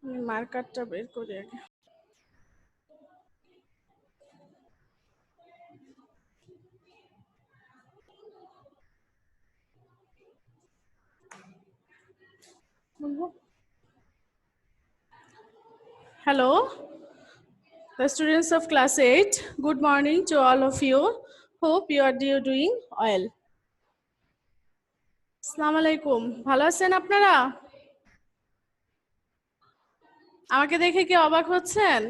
আমি মার্কারটা বের করি আগে। Hello, the students of class 8. Good morning to all of you. Hope you are doing well. আসসালামু আলাইকুম। ভালো আছেন আপনারা? আমাকে দেখে কি অবাক হচ্ছেন?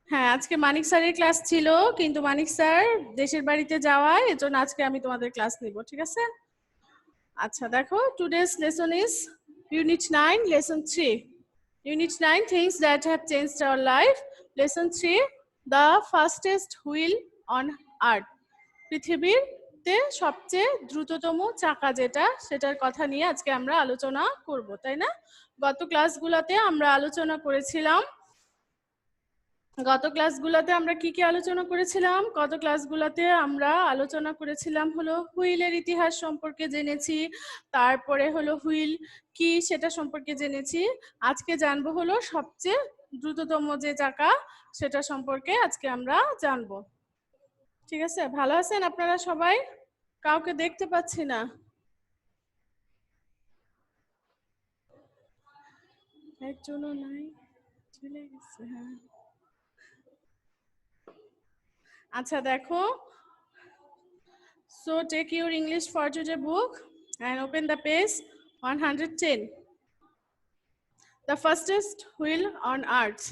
হ্যাঁ, আজকে মানিক স্যারের ক্লাস ছিল, কিন্তু মানিক স্যার দেশের বাড়িতে যাওয়ায় এজন্য আজকে আমি তোমাদের ক্লাস নিব, ঠিক আছে? আচ্ছা, দেখো, today's lesson is Unit 9, Lesson 3. Unit 9, Things that have changed our life. Lesson 3, The fastest wheel on earth. পৃথিবীতে সবচেয়ে দ্রুততম চাকা যেটা, সেটার কথা নিয়ে আজকে আমরা আলোচনা করব, তাই না? গত ক্লাসগুলোতে আমরা আলোচনা করেছিলাম আমরা কি আলোচনা করেছিলাম? গত ক্লাসগুলোতে আমরা আলোচনা করেছিলাম হলো হুইলের ইতিহাস সম্পর্কে জেনেছি, তারপরে হলো হুইল কি সেটা সম্পর্কে জেনেছি। আজকে জানবো হলো সবচেয়ে দ্রুততম যে চাকা সেটা সম্পর্কে আজকে আমরা জানবো, ঠিক আছে? ভালো আছেন আপনারা সবাই? কাউকে দেখতে পাচ্ছি না। একজনও নাই, চলে গেছে। হ্যাঁ, আচ্ছা, দেখো, so take your English for today book and open the page 110. The fastest wheel on earth.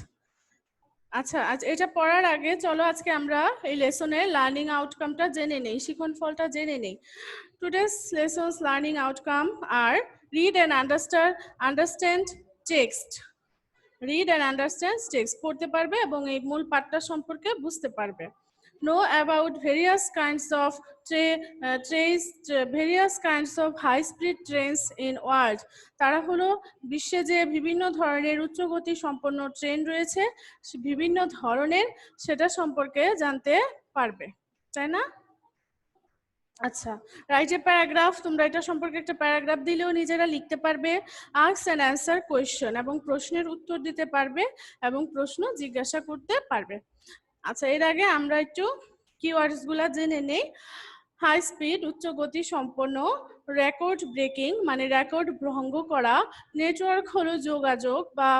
আচ্ছা, আজ এটা পড়ার আগে চলো আজকে আমরা এই লেসনের লার্নিং আউটকামটা জেনে নেই, শিখন ফলটা জেনে নেই। Today's lessons learning outcome are read and understand text. Read and understand text. পড়তে পারবে এবং এই মূল পাঠটা সম্পর্কে বুঝতে পারবে। Know about various kinds of high speed trains in world. তারা হলো বিশ্বে যে বিভিন্ন ধরনের উচ্চগতি সম্পন্ন ট্রেন রয়েছে, বিভিন্ন ধরনের, সেটা সম্পর্কে জানতে পারবে, তাই না? আচ্ছা, রাইট এ প্যারাগ্রাফ। তোমরা এটা সম্পর্কে একটা প্যারাগ্রাফ দিলেও নিজেরা লিখতে পারবে। আস্ক এন্ড অ্যান্সার কোয়েশ্চেন, এবং প্রশ্নের উত্তর দিতে পারবে এবং প্রশ্ন জিজ্ঞাসা করতে পারবে। আচ্ছা, এর আগে আমরা একটু কিওয়ার্ডস গুলা জেনে নেই। হাই স্পিড, উচ্চ গতি সম্পন্ন। রেকর্ড ব্রেকিং মানে রেকর্ড ভঙ্গ করা। নেটওয়ার্ক হলো যোগাযোগ বা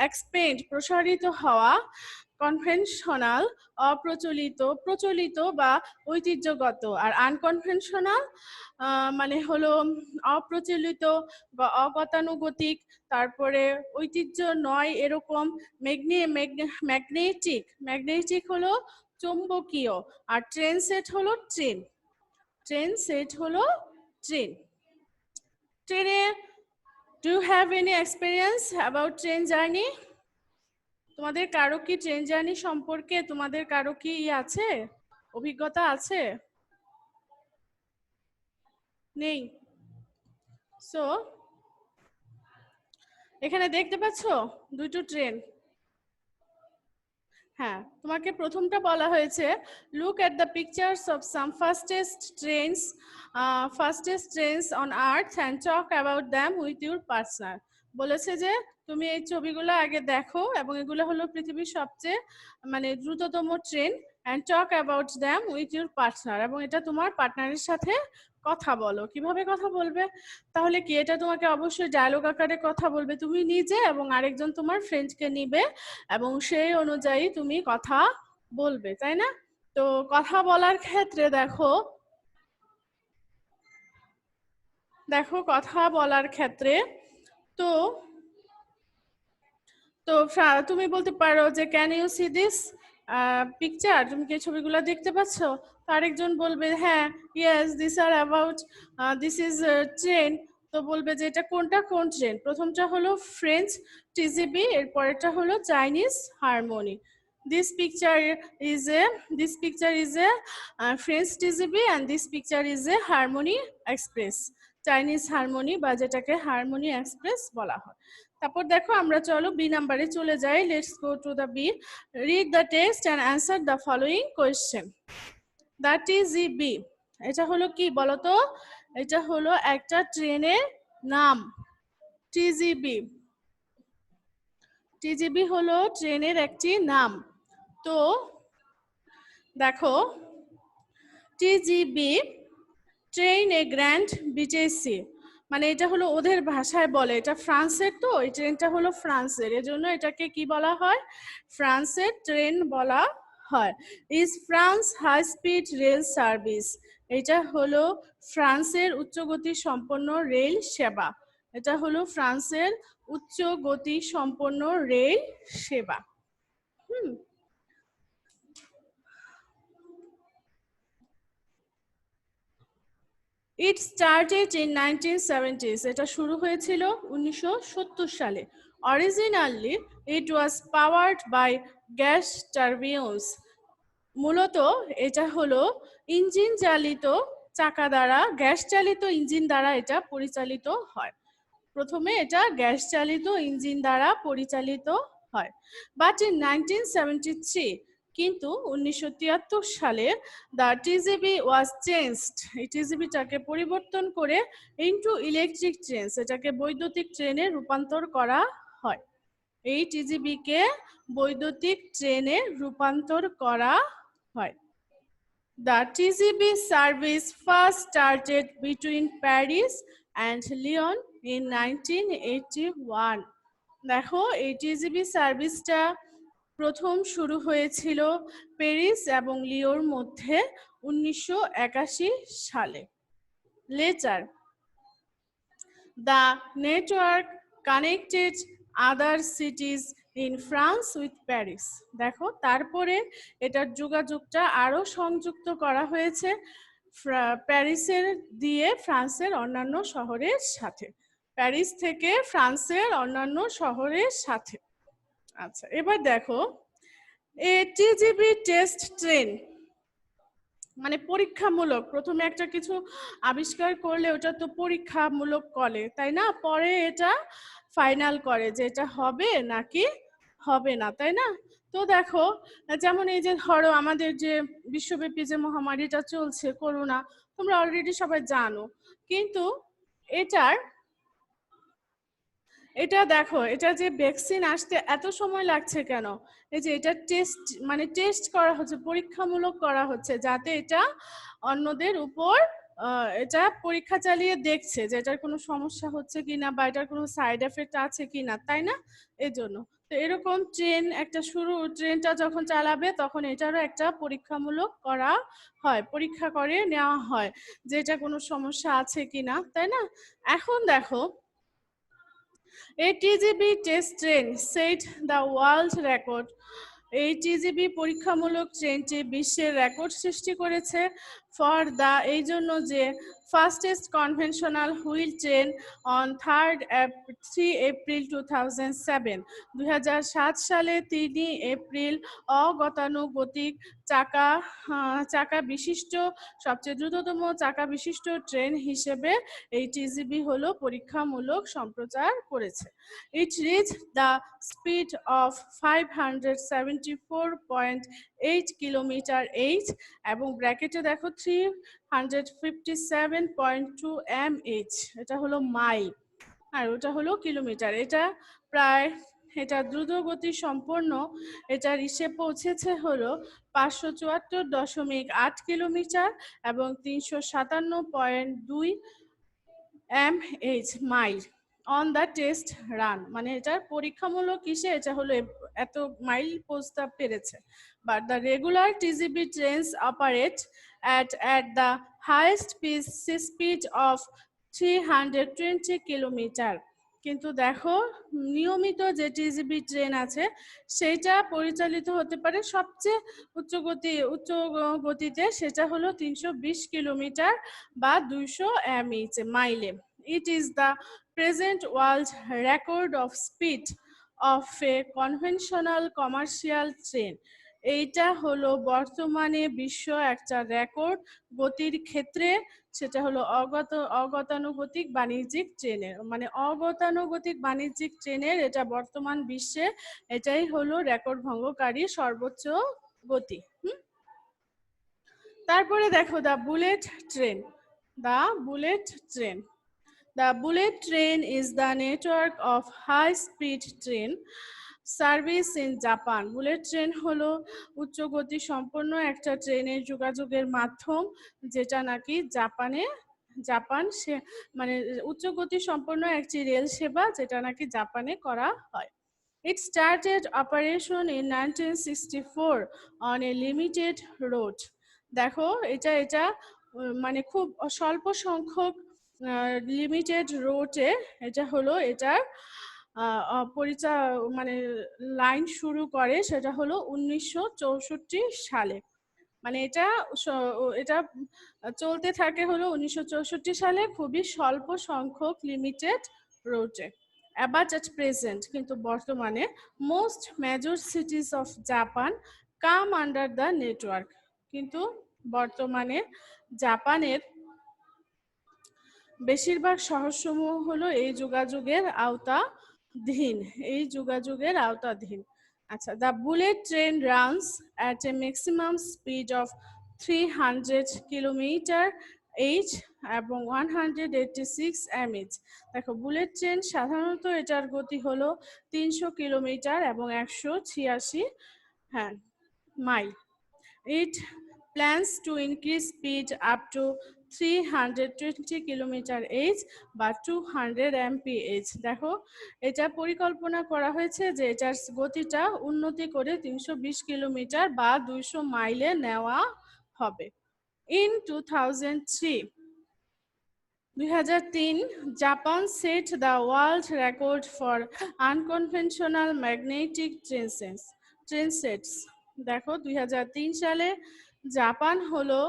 এক্সপেন্ড প্রসারিত হওয়া। কনভেনশনাল অপ্রচলিত, প্রচলিত বা ঐতিহ্যগত। আর আনকনভেনশনাল মানে হলো অপ্রচলিত বা অগতানুগতিক, তারপরে ঐতিহ্য নয় এরকম। ম্যাগনেটিক হলো চৌম্বকীয়। আর ট্রেন সেট হলো ট্রেন। ট্রেনে do you have any experience about train journey? তোমাদের কারো কি ট্রেন জার্নি সম্পর্কে তোমাদের কারো কি আছে, অভিজ্ঞতা আছে? নেই। সো এখানে দেখতে পাচ্ছ দুটো ট্রেন। হ্যাঁ, তোমাকে প্রথমটা বলা হয়েছে look at the pictures of some fastest trains on earth and talk about them with your partner. বলেছে যে তুমি এই ছবিগুলো আগে দেখো এবং এগুলো হলো পৃথিবীর সবচেয়ে মানে দ্রুততম train, and talk about them with your partner, এবং এটা তোমার পার্টনারের সাথে কথা বলো। কিভাবে কথা বলবে? তাহলে কি এটা তোমাকে অবশ্যই ডায়লগ আকারে কথা বলবে তুমি নিজে, এবং আরেকজন তোমার ফ্রেন্ডকে নিবে এবং সেই অনুযায়ী তুমি কথা বলবে, তাই না? তো কথা বলার ক্ষেত্রে দেখো কথা বলার ক্ষেত্রে তো তো তুমি বলতে পারো যে can you see this picture? তুমি কি ছবিগুলো দেখতে পাচ্ছ? আরেকজন বলবে হ্যাঁ, ইয়েস, দিস আর অ্যাবাউট দিস ইজ ট্রেন। তো বলবে যে এটা কোনটা, কোন ট্রেন? প্রথমটা হলো ফ্রেঞ্চ টিজিবি, এর পরেরটা হলো Chinese harmony. This picture is a French TGV and this picture is a Harmony Express. Chinese harmony বা যেটাকে হারমোনি এক্সপ্রেস বলা হয়। তারপর দেখো আমরা চলো বি নাম্বারে চলে যাই। Let's go to the B. Read the text and answer the following question. That is B. এটা হলো কি বলতো? এটা হলো একটা ট্রেনের নাম। টিজিবি। টিজিবি হলো ট্রেনের একটি নাম। তো দেখো, TGB train a grand BGC, মানে এটা হলো ওদের ভাষায় বলে, এটা ফ্রান্সের, তো এই ট্রেনটা হলো ফ্রান্সের, এজন্য এটাকে কি বলা হয়, ফ্রান্সের ট্রেন বলা হয়। Is France high speed rail service, এটা হলো ফ্রান্সের উচ্চগতি সম্পন্ন রেল সেবা। এটা হলো ফ্রান্সের উচ্চ গতি সম্পন্ন রেল সেবা। It started in 1970s. এটা শুরু হয়েছিল 1970 সালে। Originally, it was powered by gas turbines. মূলত এটা হলো ইঞ্জিন চালিত চাকা দ্বারা, গ্যাস চালিত ইঞ্জিন দ্বারা এটা পরিচালিত হয়। প্রথমে এটা গ্যাস চালিত ইঞ্জিন দ্বারা পরিচালিত হয়। বাট ইন 1973, কিন্তু 1973 সালে দ্য টিজিবি ওয়াজ চেঞ্জড, এই টিজিবিটাকে পরিবর্তন করে ইনটু ইলেকট্রিক ট্রেন, এটাকে বৈদ্যুতিক ট্রেনে রূপান্তর করা হয়। এই টিজিবিকে বৈদ্যুতিক ট্রেনে রূপান্তর করা হয়। The TGV service first started between Paris and Lyon in 1981. দেখো, এই টিজিবি সার্ভিসটা প্রথম শুরু হয়েছিল প্যারিস এবং লিওর মধ্যে 1981 সালে। Later, the network connected other cities in France with Paris. দেখো, তারপরে এটার যোগাযোগটা আরো সংযুক্ত করা হয়েছে প্যারিসের দিয়ে ফ্রান্সের অন্যান্য শহরের সাথে, প্যারিস থেকে ফ্রান্সের অন্যান্য শহরের সাথে। আচ্ছা, এবার দেখো, এ টিজিবি টেস্ট ট্রেন মানে পরীক্ষামূলক, প্রথমে একটা কিছু আবিষ্কার করলে ওটা তো পরীক্ষামূলক করে, তাই না, পরে এটা ফাইনাল করে যে এটা হবে নাকি হবে না, তাই না। তো দেখো, যেমন এই যে ধরো আমাদের যে বিশ্বব্যাপী যে মহামারীটা চলছে করোনা, তোমরা অলরেডি সবাই জানো, কিন্তু এটা দেখো, এটা যে ভ্যাকসিন আসতে এত সময় লাগছে কেন, এই যে এটা টেস্ট মানে টেস্ট করা হচ্ছে, পরীক্ষামূলক করা হচ্ছে, যাতে এটা অন্যদের উপর এটা পরীক্ষা চালিয়ে দেখছে যে এটার কোনো সমস্যা হচ্ছে কিনা বা এটার কোনো সাইড এফেক্ট আছে কিনা, তাই না, এই জন্য। তো এরকম ট্রেনটা যখন চালাবে তখন এটারও একটা পরীক্ষামূলক করা হয়, পরীক্ষা করে নেওয়া হয় যে এটা কোনো সমস্যা আছে কিনা, তাই না। এখন দেখো, a TGB test train set the world record. এই টিজিবি পরীক্ষামূলক ট্রেনটি বিশ্বের রেকর্ড সৃষ্টি করেছে ফর দ্য, এই জন্য যে fastest conventional wheel train on 3 April 2007, 2007 সালে 3 এপ্রিল অগতানুগতিক চাকা বিশিষ্ট সবচেয়ে দ্রুততম চাকা বিশিষ্ট ট্রেন হিসেবে এই টিজিবি হলো পরীক্ষামূলক সম্প্রচার করেছে। It reached the speed of 574.8 kilometre H, এবং ব্র্যাকেটে দেখো 357.2 mh, এটা হলো মাইল আর ওটা হলো কিলোমিটার। এটা দ্রুত গতি সম্পন্ন, এটার ইসে পৌঁছেছে হলো 574.8 কিলোমিটার এবং 357.2 mh mile on the test run, মানে এটার পরীক্ষামূলক ইসে এটা হলো এত মাইল পৌঁছতে পেরেছে। But the regular TGB trains operate at the highest speed of 320 kilometre. কিন্তু দেখো, নিয়মিত যে টিজিবি ট্রেন আছে সেটা পরিচালিত হতে পারে সবচেয়ে উচ্চ গতিতে, সেটা হলো 320 কিলোমিটার বা 200 মাইলে। It is the present world record of speed of a conventional commercial train. এইটা হলো বর্তমানে বিশ্ব একটা রেকর্ড গতির ক্ষেত্রে, সেটা হলো অগতানুগতিক বাণিজ্যিক ট্রেনের, মানে অগতানুগতিক বাণিজ্যিক ট্রেনের এটা বর্তমান বিশ্বে এটাই হলো রেকর্ড ভঙ্গকারী সর্বোচ্চ গতি। তারপরে দেখো, the bullet train. The bullet train is the network of high-speed train service in Japan. Bullet train হলো উচ্চ গতি সম্পন্ন একটা ট্রেনের যোগাযোগের মাধ্যম, যেটা নাকি জাপান সে মানে উচ্চ গতি সম্পন্ন একটি রেল সেবা যেটা নাকি জাপানে করা হয়। It started operation in 1964 on a limited route. দেখো এটা মানে খুব স্বল্প সংখ্যক লিমিটেড রোটে এটা হলো এটার মানে লাইন শুরু করে, সেটা হলো 1964 সালে। মানে এটা চলতে থাকে হলো 1964 সালে, খুবই স্বল্প সংখ্যক লিমিটেড রোটে। But at present, কিন্তু বর্তমানে most major cities of Japan come under the network. কিন্তু বর্তমানে জাপানের বেশিরভাগ শহরসমূহ হলো এই যোগাযোগের আওতাধীন। আচ্ছা, the bullet train runs at a maximum speed of 300 km/h এবং 186 mph। দেখো, বুলেট ট্রেন সাধারণত এটার গতি হলো 300 কিলোমিটার এবং 186 mile. It plans to increase speed up to 320 km/h বা 200 mph। দেখো, এটা পরিকল্পনা করা হয়েছে যে এটার গতিটা উন্নতি করে 320 কিলোমিটার বা 200 মাইলে নেওয়া হবে। In 2003, Japan set the world record for unconventional magnetic trainsets. দেখো, 2003 সালে জাপান হলো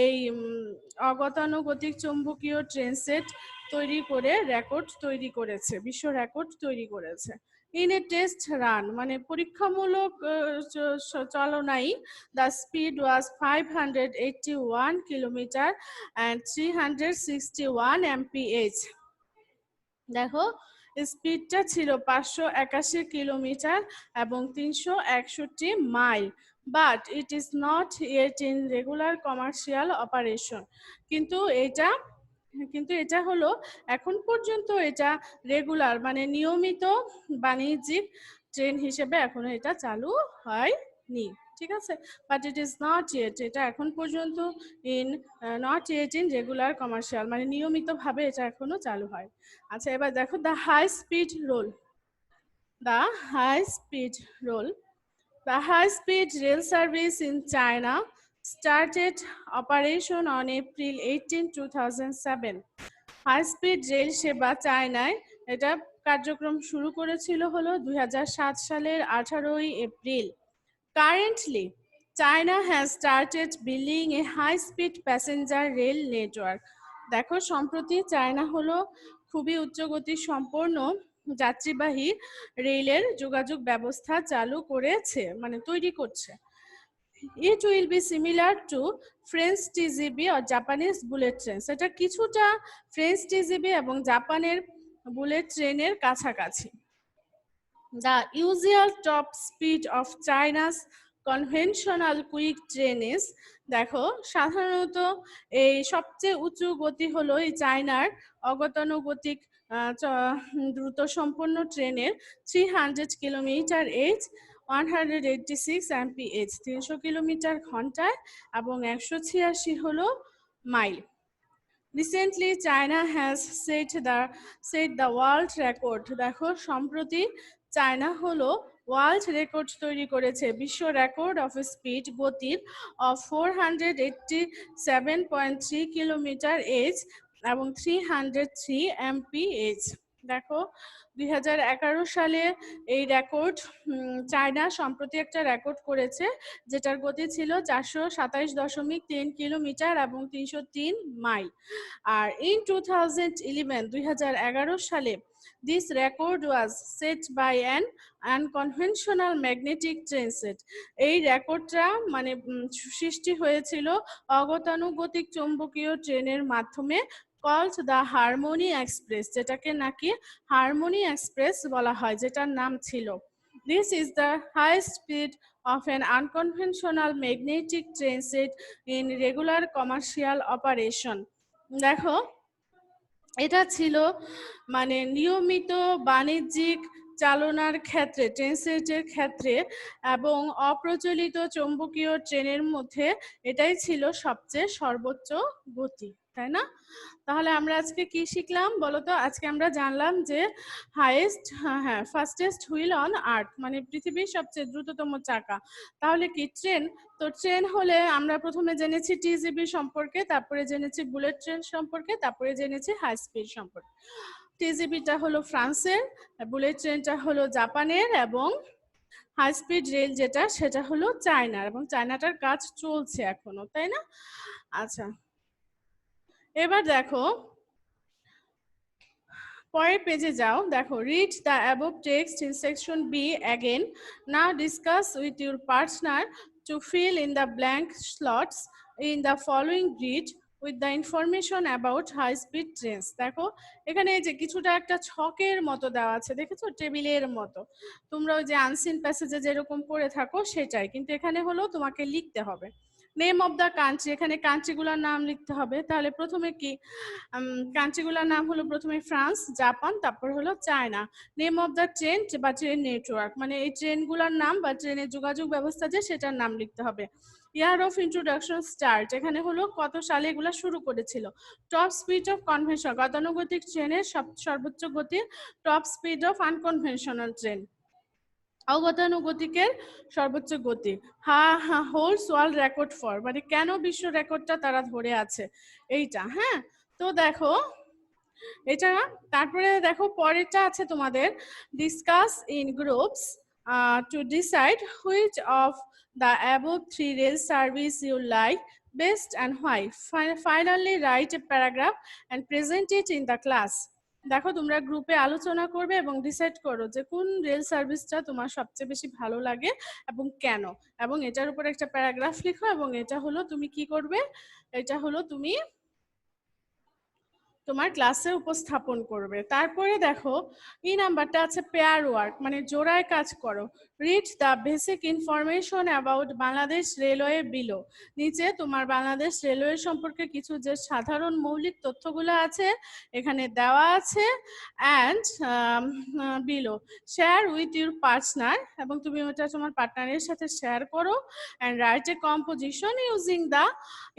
এই অগতানুগতিক চৌম্বকীয় ট্রেনসেট বিশ্ব রেকর্ড তৈরি করেছে। ইন এ টেস্ট রান, মানে পরীক্ষামূলক চালনায় the speed was 581 kilometer and 361 mph। দেখো, স্পিডটা ছিল 581 কিলোমিটার এবং 361 mile. But it is not yet in regular commercial operation. কিন্তু এটা হলো এখন পর্যন্ত এটা রেগুলার মানে নিয়মিত বাণিজ্যিক ট্রেন হিসেবে এখনো এটা চালু হয়নি, ঠিক আছে। But it is not yet, এটা এখন পর্যন্ত not yet in regular commercial মানে নিয়মিতভাবে এটা এখনো চালু হয়। আচ্ছা, এবার দেখো the high speed rail service in China started operation on April 18, 2007। High speed rail সেবা চায়নায় এটা কার্যক্রম শুরু করেছিল হলো 2007 সালের 18 April. Currently, China has started building a high-speed passenger rail network. দেখো, সম্প্রতি চায়না হলো খুবই উচ্চগতি সম্পন্ন যাত্রীবাহী রেলের যোগাযোগ ব্যবস্থা চালু করেছে, মানে তৈরি করছে। It will be similar to French TGV or Japanese bullet trains. এটা কিছুটা ফ্রেঞ্চ টিজিবি এবং জাপানের বুলেট ট্রেনের কাছাকাছি। The usual top speed of China's conventional quick train is, দেখো, সাধারণত এই সবচেয়ে উঁচু গতি হলো এই চায়নার অগতানুগতিক দ্রুত সম্পন্ন ট্রেনের 300 km/h 186 mph 300 কিলোমিটার ঘন্টায় এবং 186 হলো mile. Recently, China has set the world record. দেখো, সম্প্রতি চায়না হলো ওয়ার্ল্ড রেকর্ড তৈরি করেছে, বিশ্ব রেকর্ড অফ স্পিড গতির অফ 487.3 km/h এবং 303 mph। দেখো, 2011 সালে এই রেকর্ড চায়না সম্প্রতি একটা রেকর্ড করেছে, যেটার গতি ছিল 427.3 কিলোমিটার এবং 303 মাইল। আর in 2011 সালে this record was set by an unconventional magnetic train set। এই রেকর্ডটা মানে সৃষ্টি হয়েছিল অগতানুগতিক চৌম্বকীয় ট্রেনের মাধ্যমে, called the Harmony Express, যেটাকে নাকি হারমোনি এক্সপ্রেস বলা হয়, যেটার নাম ছিল। This is the highest speed of an unconventional magnetic train set in regular commercial operation। দেখো, এটা ছিল মানে নিয়মিত বাণিজ্যিক চালনার ক্ষেত্রে, ট্রেন সেটের ক্ষেত্রে এবং অপ্রচলিত চৌম্বকীয় ট্রেনের মধ্যে এটাই ছিল সবচেয়ে সর্বোচ্চ গতি, তাই না? তাহলে আমরা আজকে কি শিখলাম বলো তো? আজকে আমরা জানলাম যে ফাস্টেস্ট হুইল অন আর্থ, মানে পৃথিবীর সবচেয়ে দ্রুততম চাকা। তাহলে কি ট্রেন? তো ট্রেন হলে আমরা প্রথমে জেনেছি টিজিবি সম্পর্কে, তারপরে জেনেছি বুলেট ট্রেন সম্পর্কে, তারপরে জেনেছি হাই স্পিড সম্পর্কে। টিজিবিটা হলো ফ্রান্সের, বুলেট ট্রেনটা হলো জাপানের, এবং হাই স্পিড রেল যেটা সেটা হলো চায়নার, এবং চায়নাটার কাজ চলছে এখনো, তাই না? আচ্ছা, এবার দেখো পরের পেজে যাও, দেখো read the above text in section B again, now discuss with your partner to fill in the blank slots in the following read with the information about high speed trains. দেখো এখানে এই যে কিছুটা একটা ছকের মতো দেওয়া আছে, দেখেছো, টেবিলের মতো। তোমরা ওই যে আনসিন প্যাসেজে যেরকম পড়ে থাকো সেটাই, কিন্তু এখানে হলো তোমাকে লিখতে হবে নেম অফ দ্য কান্ট্রি, এখানে কান্ট্রিগুলোর নাম লিখতে হবে। তাহলে প্রথমে কি কান্ট্রিগুলোর নাম হলো প্রথমে ফ্রান্স, জাপান, তারপর হলো China. Name of the train বা ট্রেন নেটওয়ার্ক, মানে এই ট্রেনগুলোর নাম বা ট্রেনের যোগাযোগ ব্যবস্থা যে সেটার নাম লিখতে হবে। ইয়ার অফ ইন্ট্রোডাকশন স্টার্ট, এখানে হলো কত সালে এগুলো শুরু করেছিল। টপ স্পিড অফ কনভেনশন, গতানুগতিক ট্রেনের সর্বোচ্চ গতি। Top speed of unconventional train, অগতানুগতিকের সর্বোচ্চ গতি। হোল্ডস ওয়ার্ল্ড রেকর্ড ফর, মানে কেন বিশ্ব রেকর্ডটা তারা ধরে আছে এইটা। হ্যাঁ, তো দেখো এটা, তারপরে দেখো পরেরটা আছে তোমাদের discuss in groups to decide which of the above three rail service you like best and why. Finally write a paragraph and present it in the class. দেখো তোমরা গ্রুপে আলোচনা করবে এবং ডিসাইড করো যে কোন রেল সার্ভিসটা তোমার সবচেয়ে বেশি ভালো লাগে এবং কেন, এবং এটার উপর একটা প্যারাগ্রাফ লিখো, এবং এটা হলো তুমি কি করবে, এটা হলো তুমি তোমার ক্লাসে উপস্থাপন করবে। তারপরে দেখো এই নাম্বারটা আছে পেয়ার ওয়ার্ক, মানে জোড়ায় কাজ করো। Read the basic information about Bangladesh railway below, নিচে তোমার বাংলাদেশ রেলওয়ে সম্পর্কে কিছু যে সাধারণ মৌলিক তথ্যগুলো আছে এখানে দেওয়া আছে। And below share with your partner, এবং তুমি ওটা তোমার পার্টনারের সাথে শেয়ার করো। And write a composition using the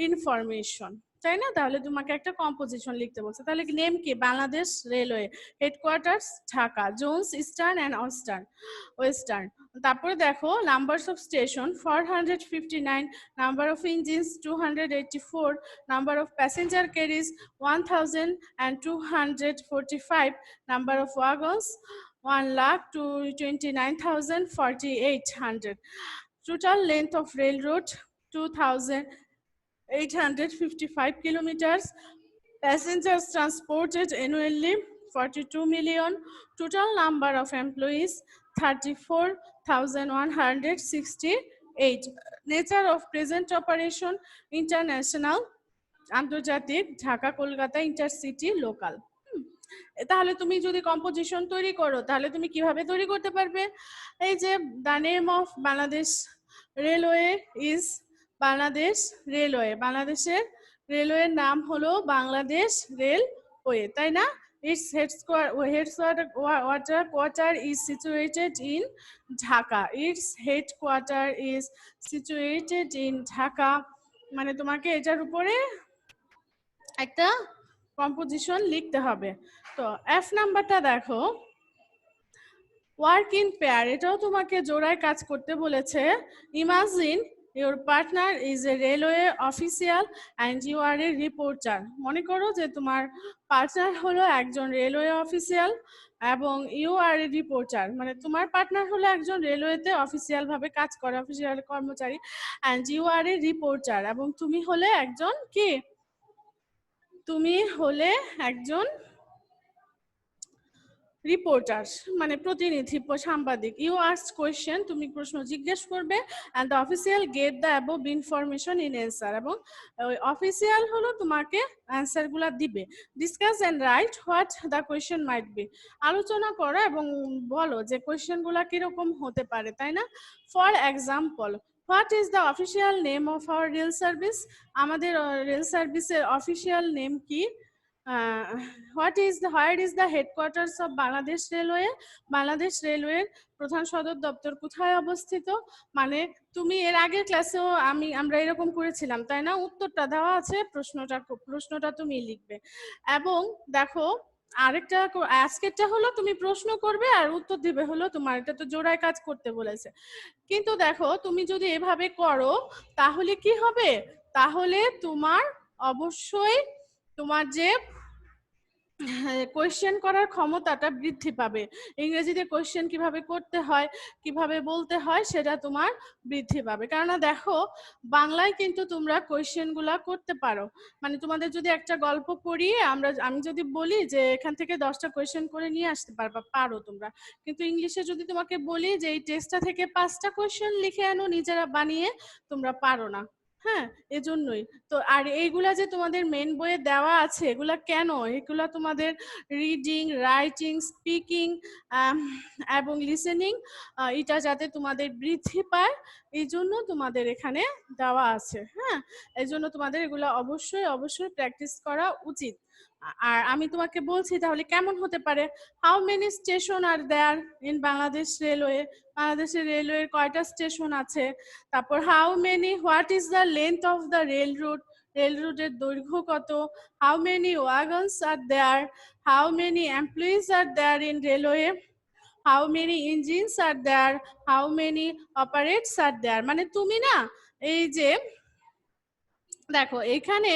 information, তাই না? তাহলে তোমাকে একটা কম্পোজিশন লিখতে বলছে। তাহলে নেম কি? Bangladesh railway, headquarters Dhaka, zones eastern and western. তারপরে দেখো numbers of station 459, number of engines 284, number of passenger carriage 1245, number of wagons 1,29,4800, total length of railroad 2,855 kilometers, passengers transported annually 42 million, total number of employees 34,168, nature of present operation international, আন্তর্জাতিক, Dhaka Kolkata intercity local. তাহলে তুমি যদি composition তৈরি করো তাহলে তুমি কিভাবে তৈরি করতে পারবে? এই যে the name of Bangladesh railway is Bangladesh railway, বাংলাদেশের রেলওয়ের নাম হলো বাংলাদেশ রেলওয়ে, তাই না? Its headquarter is situated in Dhaka. Its headquarter is situated in Dhaka, মানে তোমাকে এটার উপরে একটা কম্পোজিশন লিখতে হবে। তো এফ নাম্বারটা দেখো, ওয়ার্ক ইন পেয়ার, এটাও তোমাকে জোড়ায় কাজ করতে বলেছে। Imagine your partner is a railway official and you are a reporter. মনে করো যে তোমার পার্টনার হলো একজন রেলওয়ে অফিসিয়াল এবং ইউ আর এ রিপোর্টার, মানে তোমার পার্টনার হলো একজন রেলওয়েতে অফিসিয়াল ভাবে কাজ করে, অফিসিয়াল কর্মচারী। And you are a reporter, এবং তুমি হলে একজন কি? তুমি হলে একজন রিপোর্টার, মানে প্রতিনিধি, সাংবাদিক। ইউ আস্ক কোয়েশ্চেন, তুমি প্রশ্ন জিজ্ঞেস করবে। And the official get the above information in answer, এবং অফিসিয়াল হলো তোমাকে অ্যান্সার গুলা দিবে। Discuss and right what the question might be, আলোচনা করো এবং বলো যে কোয়েশ্চেন গুলা কিরকম হতে পারে, তাই না? For example, what is the official name of our rail service, আমাদের রেল সার্ভিসের অফিসিয়াল নেম কি? where is the headquarters of Bangladesh railway? Bangladesh রেলওয়ের প্রধান সদর দপ্তর কোথায় অবস্থিত? মানে তুমি এর আগের ক্লাসেও আমরা এরকম করেছিলাম, তাই না? উত্তরটা দেওয়া আছে, প্রশ্নটা তুমি লিখবে। এবং দেখো আরেকটা আজকেরটা হলো তুমি প্রশ্ন করবে আর উত্তর দিবে হলো তোমার, এটা তো জোড়ায় কাজ করতে বলেছে। কিন্তু দেখো তুমি যদি এভাবে করো তাহলে কি হবে? তাহলে তোমার অবশ্যই তোমার যে কোয়েশ্চেন করার ক্ষমতাটা বৃদ্ধি পাবে। ইংরেজিতে কোয়েশ্চেন কিভাবে করতে হয়, কিভাবে বলতে হয়, সেটা তোমার বৃদ্ধি পাবে। কেননা দেখো বাংলায় কিন্তু তোমরা কোয়েশ্চেন গুলা করতে পারো। মানে তোমাদের যদি একটা গল্প পড়িয়ে আমি যদি বলি যে এখান থেকে 10টা কোয়েশ্চেন করে নিয়ে আসতে পারো তোমরা, কিন্তু ইংলিশে যদি তোমাকে বলি যে এই টেস্টটা থেকে 5টা কোয়েশ্চেন লিখে আনো নিজেরা বানিয়ে, তোমরা পারো না। হ্যাঁ, এজন্যই তো। আর এইগুলা যে তোমাদের মেন বইয়ে দেওয়া আছে, এগুলা কেন? এগুলা তোমাদের রিডিং, রাইটিং, স্পিকিং এবং লিসেনিং, এটা যাতে তোমাদের বৃদ্ধি পায় এই জন্য তোমাদের এখানে দেওয়া আছে। হ্যাঁ, এই জন্য তোমাদের এগুলা অবশ্যই অবশ্যই প্র্যাকটিস করা উচিত। আর আমি তোমাকে বলছি তাহলে কেমন হতে পারে। How many station are there in Bangladesh railway? বাংলাদেশের রেলওয়ের কয়টা স্টেশন আছে? তারপর how many, what is the length of the rail route? Rail রুটের দৈর্ঘ্য কত? How many wagons are there? How many employees are there in railway? How many engines are there? How many operates are there? মানে তুমি না এই যে দেখো এখানে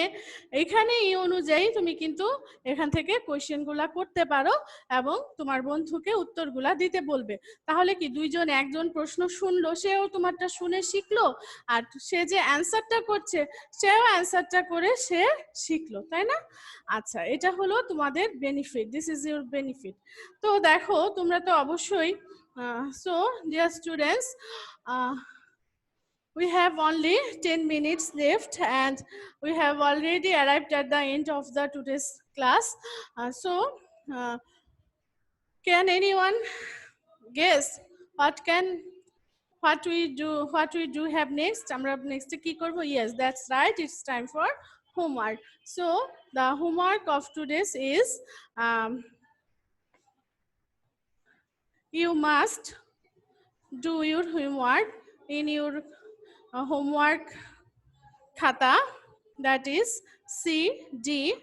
এই অনুযায়ী তুমি কিন্তু এখান থেকে কোয়েশ্চেন গুলা করতে পারো এবং তোমার বন্ধুকে উত্তরগুলা দিতে বলবে। তাহলে কি দুইজন একজন প্রশ্ন শুনলো, সেও তোমারটা শুনে শিখলো, আর সে যে অ্যান্সারটা করছে সেও অ্যান্সারটা করে সে শিখলো, তাই না? আচ্ছা, এটা হলো তোমাদের benefit, this is your benefit. তো দেখো তোমরা তো অবশ্যই so dear students, we have only 10 minutes left and we have already arrived at the end of the today's class. Uh, can anyone guess what we do have next? Amra next ki korbo? Yes, that's right, it's time for homework. So the homework of today's is you must do your homework in your homework khata, that is CDEF,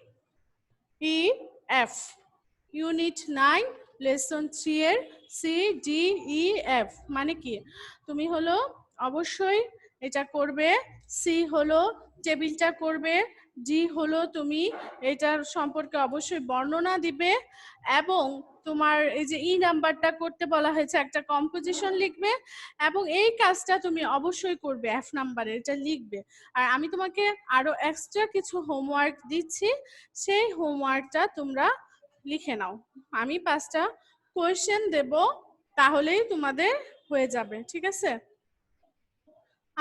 Unit 9, Lesson 3 এর CDEF মানে কি? তুমি হলো অবশ্যই এটা করবে। C হলো টেবিলটা করবে, ডি হলো তুমি এটার সম্পর্কে অবশ্যই বর্ণনা দিবে, এবং তোমার এই যে ই নাম্বারটা করতে বলা হয়েছে একটা কম্পোজিশন লিখবে, এবং এই কাজটা তুমি অবশ্যই করবে, এফ নাম্বারে এটা লিখবে। আর আমি তোমাকে আরো এক্সট্রা কিছু হোমওয়ার্ক দিচ্ছি, সেই হোমওয়ার্কটা তোমরা লিখে নাও। আমি 5টা কোয়েশ্চেন দেব, তাহলেই তোমাদের হয়ে যাবে, ঠিক আছে?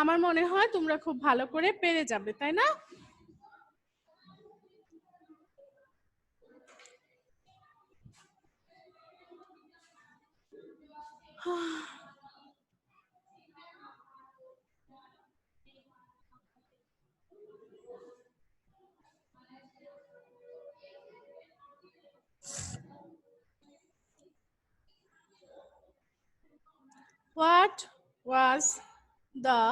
আমার মনে হয় তোমরা খুব ভালো করে পেরে যাবে, তাই না? What was the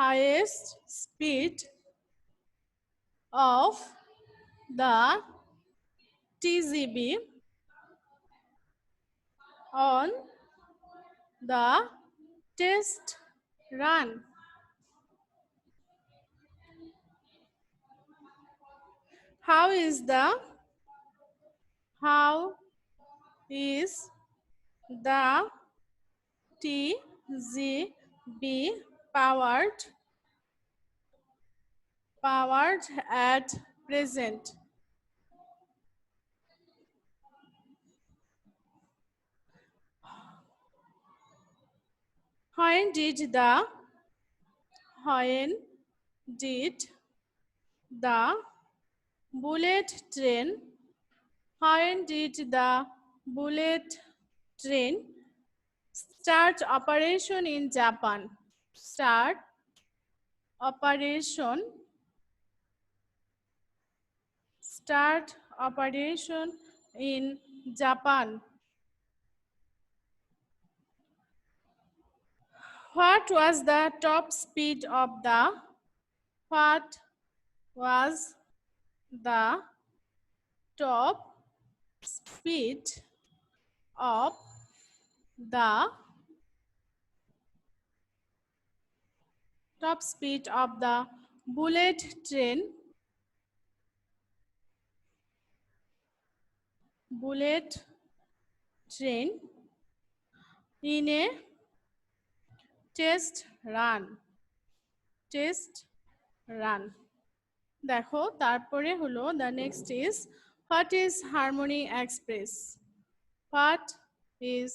highest speed of the TGV on the test run? How is the TGV powered at present? When did the bullet train start operation in Japan? Start operation start operation in Japan? What was the top speed of the what was the top speed of the bullet train in a test run? দেখো তারপরে হলো the next is what is harmony express? What is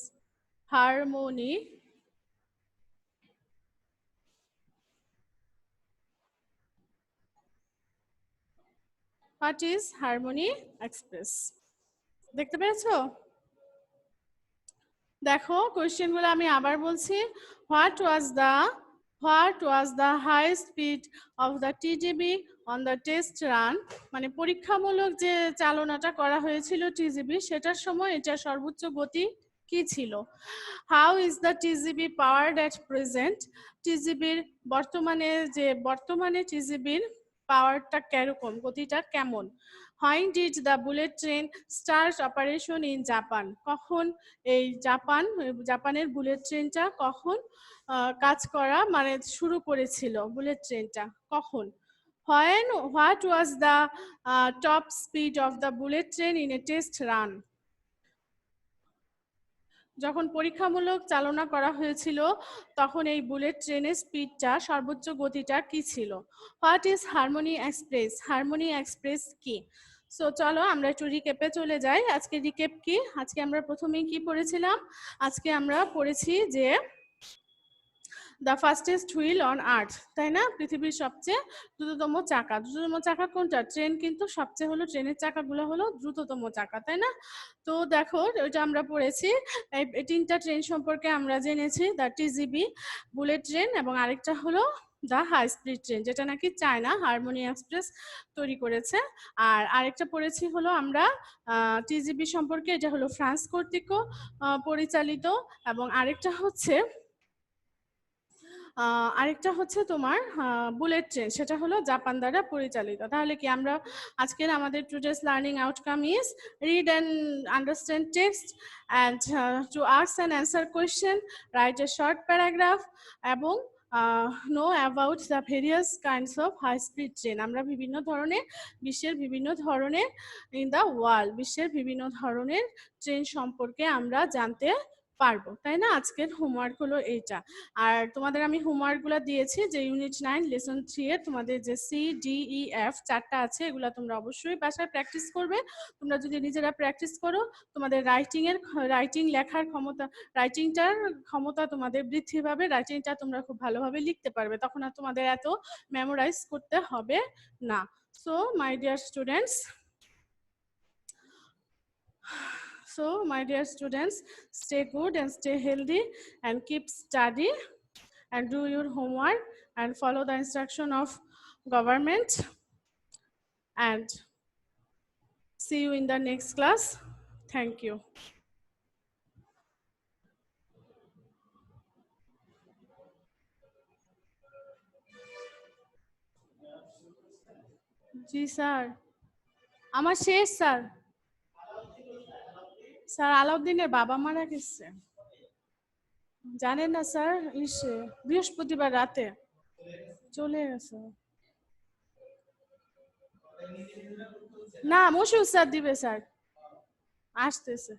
harmony express? দেখতে পেয়েছো? দেখো question গুলো আমি আবার বলছি। What was the high speed of the TGV on the test run? মানে পরীক্ষামূলক যে চালনাটা করা হয়েছিল টিজিবি সেটার সময় এটা সর্বোচ্চ গতি কি ছিল? How is the TGV powered at present? টিজিবির বর্তমানে টিজিবির পাওয়ারটা কিরকম, গতিটা কেমন? When did the bullet train start operation in Japan? কখন এই জাপানের বুলেট ট্রেনটা কখন কাজ করা মানে শুরু করেছিল বুলেট ট্রেনটা কখন? What was the top speed of the bullet train in a test run? যখন পরীক্ষামূলক চালনা করা হয়েছিল তখন এই বুলেট ট্রেনের স্পিডটা সর্বোচ্চ গতিটা কি ছিল? হোয়াট ইজ হারমোনি এক্সপ্রেস কি? সো চলো আমরা একটু রিক্যাপে চলে যাই। আজকে রিক্যাপ কি? আজকে আমরা প্রথমেই কি পড়েছিলাম? আজকে আমরা পড়েছি যে the fastest wheel on earth, তাই না? পৃথিবীর সবচেয়ে দ্রুততম চাকা কোনটা? ট্রেন, কিন্তু সবচেয়ে হলো ট্রেনের চাকাগুলো হলো দ্রুততম চাকা, তাই না? তো দেখো ওইটা আমরা পড়েছি। এই তিনটা ট্রেন সম্পর্কে আমরা জেনেছি, দ্য টিজিবি, বুলেট ট্রেন এবং আরেকটা হলো দ্য হাই স্পিড ট্রেন, যেটা নাকি চায়না হারমোনি এক্সপ্রেস তৈরি করেছে। আর আরেকটা পড়েছি হলো আমরা টিজিবি সম্পর্কে, এটা হলো ফ্রান্স কর্তৃক পরিচালিত, এবং আরেকটা হচ্ছে তোমার বুলেট ট্রেন, সেটা হলো জাপান দ্বারা পরিচালিত। তাহলে কি আমরা আজকের আমাদের today's learning outcome is read and understand text and to ask and answer question, write a short paragraph এবং know about the various kinds of high speed train. আমরা বিশ্বের বিভিন্ন ধরনের ইন দ্য ওয়ার্ল্ড, বিশ্বের বিভিন্ন ধরনের ট্রেন সম্পর্কে আমরা জানতে পারবো, তাই না? আজকের হোমওয়ার্ক হলো এইটা। আর তোমাদের আমি হোমওয়ার্ক গুলো দিয়েছি যে ইউনিট 9 লেসন 3 এর তোমাদের যে CDEF চারটা আছে, এগুলা তোমরা অবশ্যই বাসায় প্র্যাকটিস করবে। তোমরা যদি নিজেরা প্র্যাকটিস করো তোমাদের রাইটিংটার ক্ষমতা তোমাদের বৃদ্ধি পাবে, রাইটিংটা তোমরা খুব ভালোভাবে লিখতে পারবে, তখন আর তোমাদের এত মেমোরাইজ করতে হবে না। So my dear students, stay good and stay healthy and keep study and do your homework and follow the instruction of government, and see you in the next class. Thank you. G sir, আমার শেষ sir. Sir আলাউদ্দিনের বাবা মারা গেছে, জানেন না sir? বৃহস্পতিবার রাতে চলে গেছে। না মশিউর স্যার দিবে স্যার, আসতেছে।